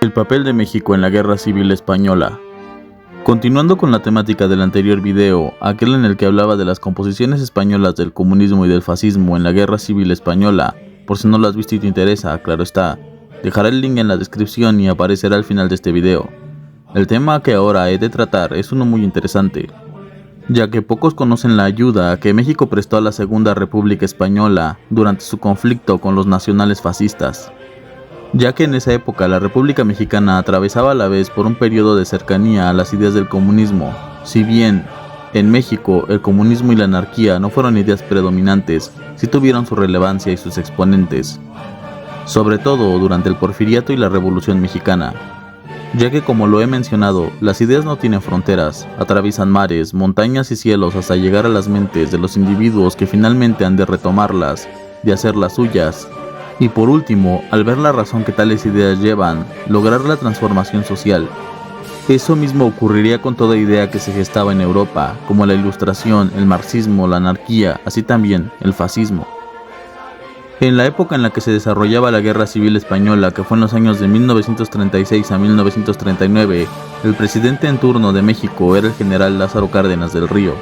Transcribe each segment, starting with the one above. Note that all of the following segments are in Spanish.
El papel de México en la Guerra Civil Española. Continuando con la temática del anterior video, aquel en el que hablaba de las composiciones españolas del comunismo y del fascismo en la Guerra Civil Española, por si no lo has visto y te interesa, claro está, dejaré el link en la descripción y aparecerá al final de este video. El tema que ahora he de tratar es uno muy interesante, ya que pocos conocen la ayuda que México prestó a la Segunda República Española durante su conflicto con los nacionales fascistas, ya que en esa época la República Mexicana atravesaba a la vez por un periodo de cercanía a las ideas del comunismo. Si bien en México el comunismo y la anarquía no fueron ideas predominantes, sí tuvieron su relevancia y sus exponentes, sobre todo durante el Porfiriato y la Revolución Mexicana, ya que, como lo he mencionado, las ideas no tienen fronteras, atraviesan mares, montañas y cielos hasta llegar a las mentes de los individuos que finalmente han de retomarlas, de hacerlas suyas, y por último, al ver la razón que tales ideas llevan, lograr la transformación social. Eso mismo ocurriría con toda idea que se gestaba en Europa, como la Ilustración, el marxismo, la anarquía, así también el fascismo. En la época en la que se desarrollaba la Guerra Civil Española, que fue en los años de 1936 a 1939, el presidente en turno de México era el general Lázaro Cárdenas del Río,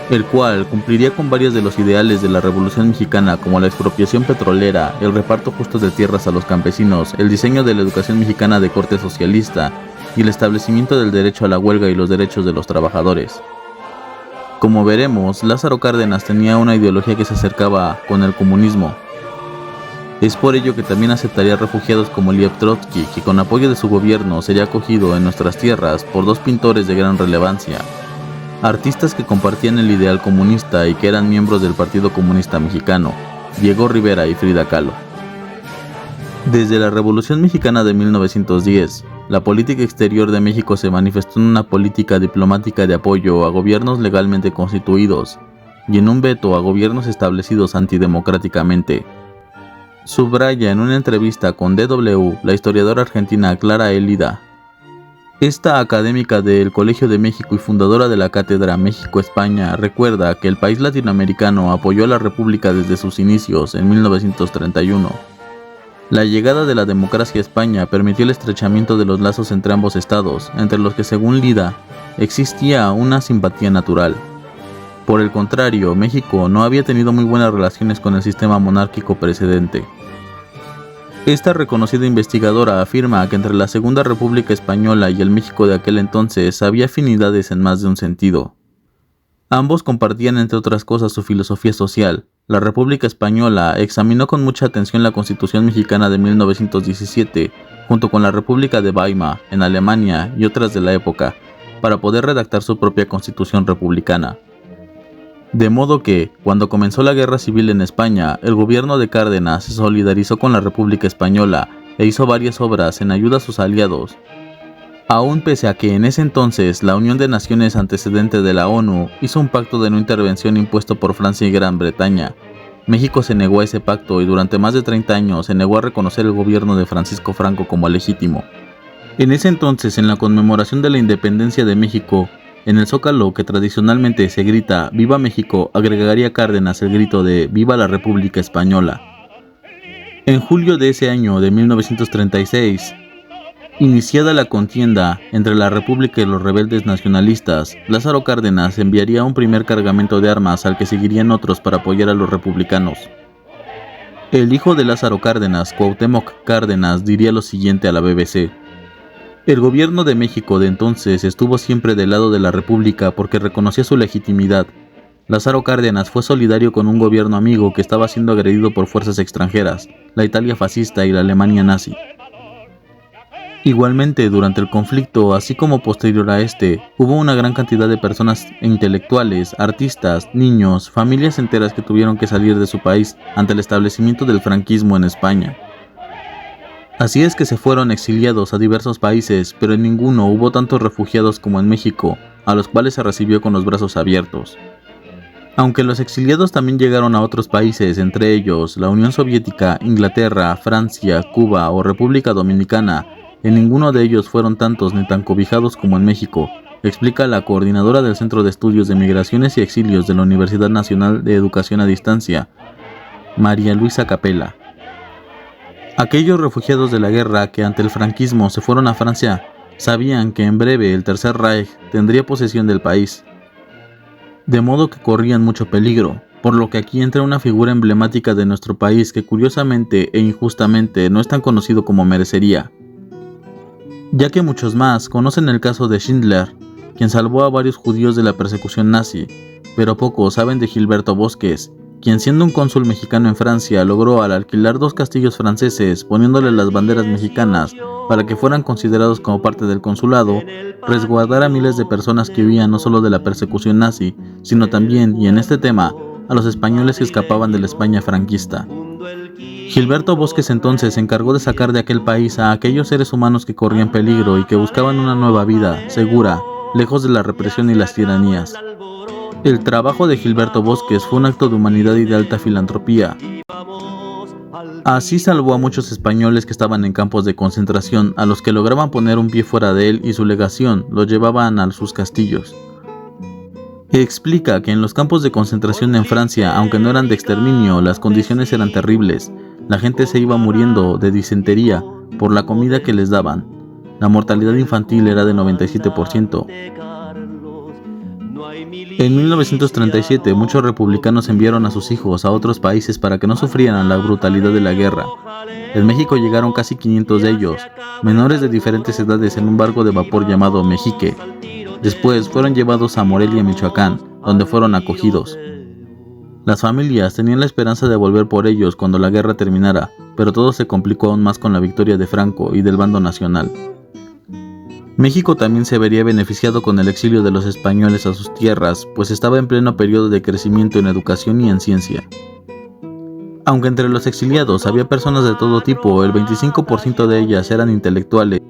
el cual cumpliría con varios de los ideales de la Revolución Mexicana, como la expropiación petrolera, el reparto justo de tierras a los campesinos, el diseño de la educación mexicana de corte socialista y el establecimiento del derecho a la huelga y los derechos de los trabajadores. Como veremos, Lázaro Cárdenas tenía una ideología que se acercaba con el comunismo. Es por ello que también aceptaría refugiados como Lev Trotsky, que con apoyo de su gobierno sería acogido en nuestras tierras por dos pintores de gran relevancia, artistas que compartían el ideal comunista y que eran miembros del Partido Comunista Mexicano, Diego Rivera y Frida Kahlo. Desde la Revolución Mexicana de 1910, la política exterior de México se manifestó en una política diplomática de apoyo a gobiernos legalmente constituidos y en un veto a gobiernos establecidos antidemocráticamente. Subraya en una entrevista con DW la historiadora argentina Clara Elida. Esta académica del Colegio de México y fundadora de la Cátedra México-España recuerda que el país latinoamericano apoyó a la República desde sus inicios en 1931. La llegada de la democracia a España permitió el estrechamiento de los lazos entre ambos estados, entre los que, según Lida, existía una simpatía natural. Por el contrario, México no había tenido muy buenas relaciones con el sistema monárquico precedente. Esta reconocida investigadora afirma que entre la Segunda República Española y el México de aquel entonces había afinidades en más de un sentido. Ambos compartían, entre otras cosas, su filosofía social. La República Española examinó con mucha atención la Constitución Mexicana de 1917, junto con la República de Weimar, en Alemania y otras de la época, para poder redactar su propia Constitución republicana. De modo que, cuando comenzó la Guerra Civil en España, el gobierno de Cárdenas se solidarizó con la República Española e hizo varias obras en ayuda a sus aliados. Aún pese a que en ese entonces la Unión de Naciones antecedente de la ONU hizo un pacto de no intervención impuesto por Francia y Gran Bretaña, México se negó a ese pacto y durante más de 30 años se negó a reconocer el gobierno de Francisco Franco como legítimo. En ese entonces, en la conmemoración de la independencia de México, en el Zócalo, que tradicionalmente se grita «Viva México», agregaría Cárdenas el grito de «Viva la República Española». En julio de ese año de 1936, iniciada la contienda entre la República y los rebeldes nacionalistas, Lázaro Cárdenas enviaría un primer cargamento de armas al que seguirían otros para apoyar a los republicanos. El hijo de Lázaro Cárdenas, Cuauhtémoc Cárdenas, diría lo siguiente a la BBC. El gobierno de México de entonces estuvo siempre del lado de la República porque reconocía su legitimidad. Lázaro Cárdenas fue solidario con un gobierno amigo que estaba siendo agredido por fuerzas extranjeras, la Italia fascista y la Alemania nazi. Igualmente, durante el conflicto, así como posterior a este, hubo una gran cantidad de personas intelectuales, artistas, niños, familias enteras que tuvieron que salir de su país ante el establecimiento del franquismo en España. Así es que se fueron exiliados a diversos países, pero en ninguno hubo tantos refugiados como en México, a los cuales se recibió con los brazos abiertos. Aunque los exiliados también llegaron a otros países, entre ellos la Unión Soviética, Inglaterra, Francia, Cuba o República Dominicana, en ninguno de ellos fueron tantos ni tan cobijados como en México, explica la coordinadora del Centro de Estudios de Migraciones y Exilios de la Universidad Nacional de Educación a Distancia, María Luisa Capella. Aquellos refugiados de la guerra que ante el franquismo se fueron a Francia sabían que en breve el Tercer Reich tendría posesión del país, de modo que corrían mucho peligro, por lo que aquí entra una figura emblemática de nuestro país que curiosamente e injustamente no es tan conocido como merecería, ya que muchos más conocen el caso de Schindler, quien salvó a varios judíos de la persecución nazi, pero pocos saben de Gilberto Bosques, quien siendo un cónsul mexicano en Francia logró al alquilar 2 castillos franceses poniéndole las banderas mexicanas para que fueran considerados como parte del consulado, resguardar a miles de personas que huían no solo de la persecución nazi, sino también, y en este tema, a los españoles que escapaban de la España franquista. Gilberto Bosques entonces se encargó de sacar de aquel país a aquellos seres humanos que corrían peligro y que buscaban una nueva vida, segura, lejos de la represión y las tiranías. El trabajo de Gilberto Bosques fue un acto de humanidad y de alta filantropía. Así salvó a muchos españoles que estaban en campos de concentración, a los que lograban poner un pie fuera de él y su legación los llevaban a sus castillos. Explica que en los campos de concentración en Francia, aunque no eran de exterminio, las condiciones eran terribles. La gente se iba muriendo de disentería por la comida que les daban. La mortalidad infantil era de 97%. En 1937, muchos republicanos enviaron a sus hijos a otros países para que no sufrieran la brutalidad de la guerra. En México llegaron casi 500 de ellos, menores de diferentes edades en un barco de vapor llamado Mexique. Después fueron llevados a Morelia, Michoacán, donde fueron acogidos. Las familias tenían la esperanza de volver por ellos cuando la guerra terminara, pero todo se complicó aún más con la victoria de Franco y del bando nacional. México también se vería beneficiado con el exilio de los españoles a sus tierras, pues estaba en pleno periodo de crecimiento en educación y en ciencia. Aunque entre los exiliados había personas de todo tipo, el 25% de ellas eran intelectuales,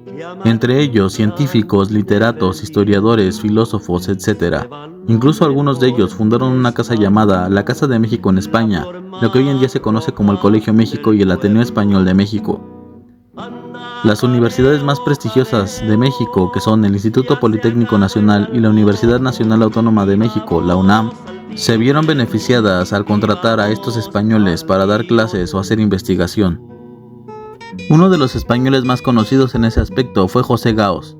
entre ellos científicos, literatos, historiadores, filósofos, etc. Incluso algunos de ellos fundaron una casa llamada la Casa de México en España, lo que hoy en día se conoce como el Colegio México y el Ateneo Español de México. Las universidades más prestigiosas de México, que son el Instituto Politécnico Nacional y la Universidad Nacional Autónoma de México, la UNAM, se vieron beneficiadas al contratar a estos españoles para dar clases o hacer investigación. Uno de los españoles más conocidos en ese aspecto fue José Gaos,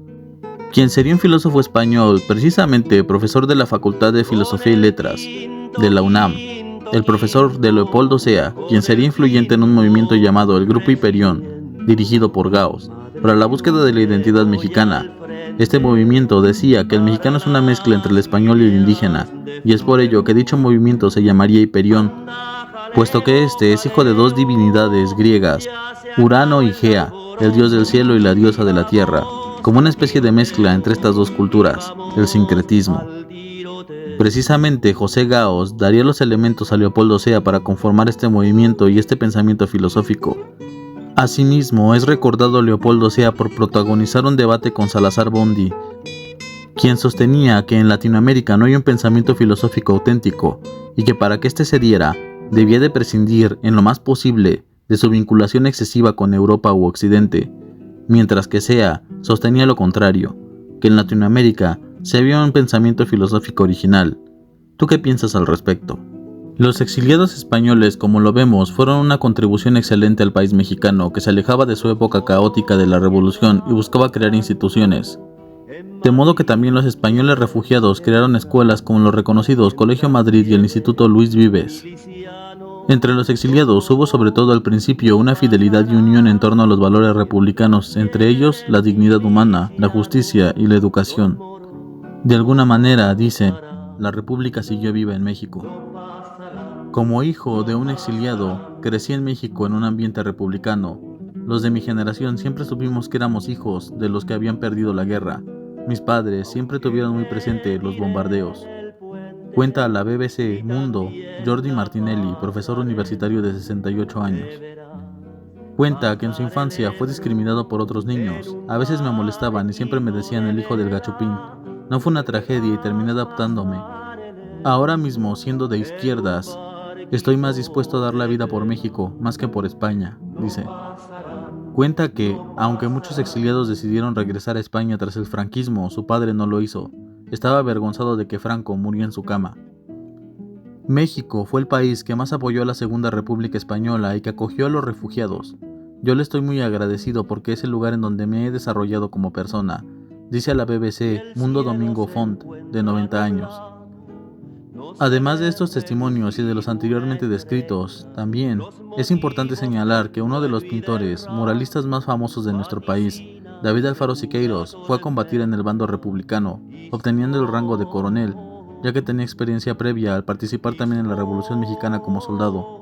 quien sería un filósofo español, precisamente profesor de la Facultad de Filosofía y Letras de la UNAM, el profesor de Leopoldo Sea, quien sería influyente en un movimiento llamado el Grupo Hiperión, dirigido por Gaos, para la búsqueda de la identidad mexicana. Este movimiento decía que el mexicano es una mezcla entre el español y el indígena, y es por ello que dicho movimiento se llamaría Hiperión, puesto que este es hijo de 2 divinidades griegas, Urano y Gea, el dios del cielo y la diosa de la tierra, como una especie de mezcla entre estas 2 culturas, el sincretismo. Precisamente José Gaos daría los elementos a Leopoldo Sea para conformar este movimiento y este pensamiento filosófico. Asimismo, es recordado Leopoldo Sea por protagonizar un debate con Salazar Bondi, quien sostenía que en Latinoamérica no hay un pensamiento filosófico auténtico y que para que éste se diera, debía de prescindir en lo más posible de su vinculación excesiva con Europa u Occidente, mientras que Sea sostenía lo contrario, que en Latinoamérica se había un pensamiento filosófico original. ¿Tú qué piensas al respecto? Los exiliados españoles, como lo vemos, fueron una contribución excelente al país mexicano, que se alejaba de su época caótica de la Revolución y buscaba crear instituciones. De modo que también los españoles refugiados crearon escuelas como los reconocidos Colegio Madrid y el Instituto Luis Vives. Entre los exiliados hubo sobre todo al principio una fidelidad y unión en torno a los valores republicanos, entre ellos la dignidad humana, la justicia y la educación. De alguna manera, dicen, la República siguió viva en México. Como hijo de un exiliado, crecí en México en un ambiente republicano. Los de mi generación siempre supimos que éramos hijos de los que habían perdido la guerra. Mis padres siempre tuvieron muy presente los bombardeos. Cuenta a la BBC Mundo Jordi Martinelli, profesor universitario de 68 años. Cuenta que en su infancia fue discriminado por otros niños. A veces me molestaban y siempre me decían el hijo del gachupín. No fue una tragedia y terminé adaptándome. Ahora mismo, siendo de izquierdas, estoy más dispuesto a dar la vida por México, más que por España, dice. Cuenta que, aunque muchos exiliados decidieron regresar a España tras el franquismo, su padre no lo hizo. Estaba avergonzado de que Franco murió en su cama. México fue el país que más apoyó a la Segunda República Española y que acogió a los refugiados. Yo le estoy muy agradecido porque es el lugar en donde me he desarrollado como persona, dice a la BBC Mundo Domingo Font, de 90 años. Además de estos testimonios y de los anteriormente descritos, también es importante señalar que uno de los pintores muralistas más famosos de nuestro país, David Alfaro Siqueiros, fue a combatir en el bando republicano, obteniendo el rango de coronel, ya que tenía experiencia previa al participar también en la Revolución Mexicana como soldado.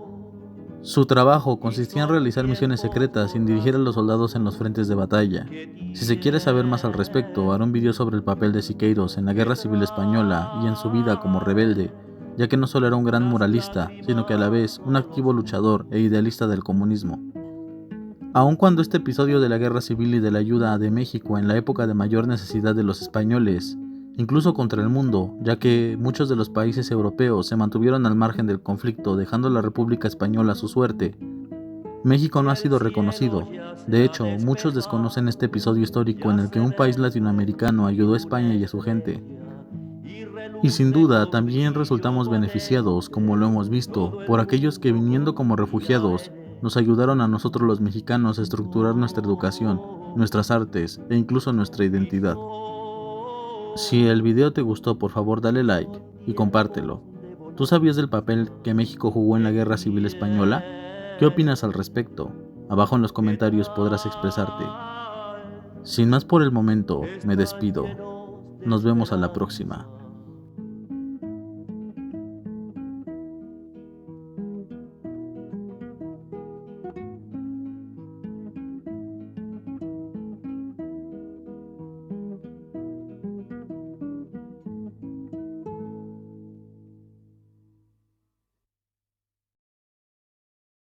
Su trabajo consistía en realizar misiones secretas sin dirigir a los soldados en los frentes de batalla. Si se quiere saber más al respecto, haré un video sobre el papel de Siqueiros en la Guerra Civil Española y en su vida como rebelde, ya que no solo era un gran muralista, sino que a la vez un activo luchador e idealista del comunismo. Aun cuando este episodio de la Guerra Civil y de la ayuda de México en la época de mayor necesidad de los españoles, incluso contra el mundo, ya que muchos de los países europeos se mantuvieron al margen del conflicto, dejando a la República Española a su suerte, México no ha sido reconocido. De hecho, muchos desconocen este episodio histórico en el que un país latinoamericano ayudó a España y a su gente. Y sin duda, también resultamos beneficiados, como lo hemos visto, por aquellos que viniendo como refugiados, nos ayudaron a nosotros los mexicanos a estructurar nuestra educación, nuestras artes e incluso nuestra identidad. Si el video te gustó, por favor dale like y compártelo. ¿Tú sabías del papel que México jugó en la Guerra Civil Española? ¿Qué opinas al respecto? Abajo en los comentarios podrás expresarte. Sin más por el momento, me despido. Nos vemos a la próxima.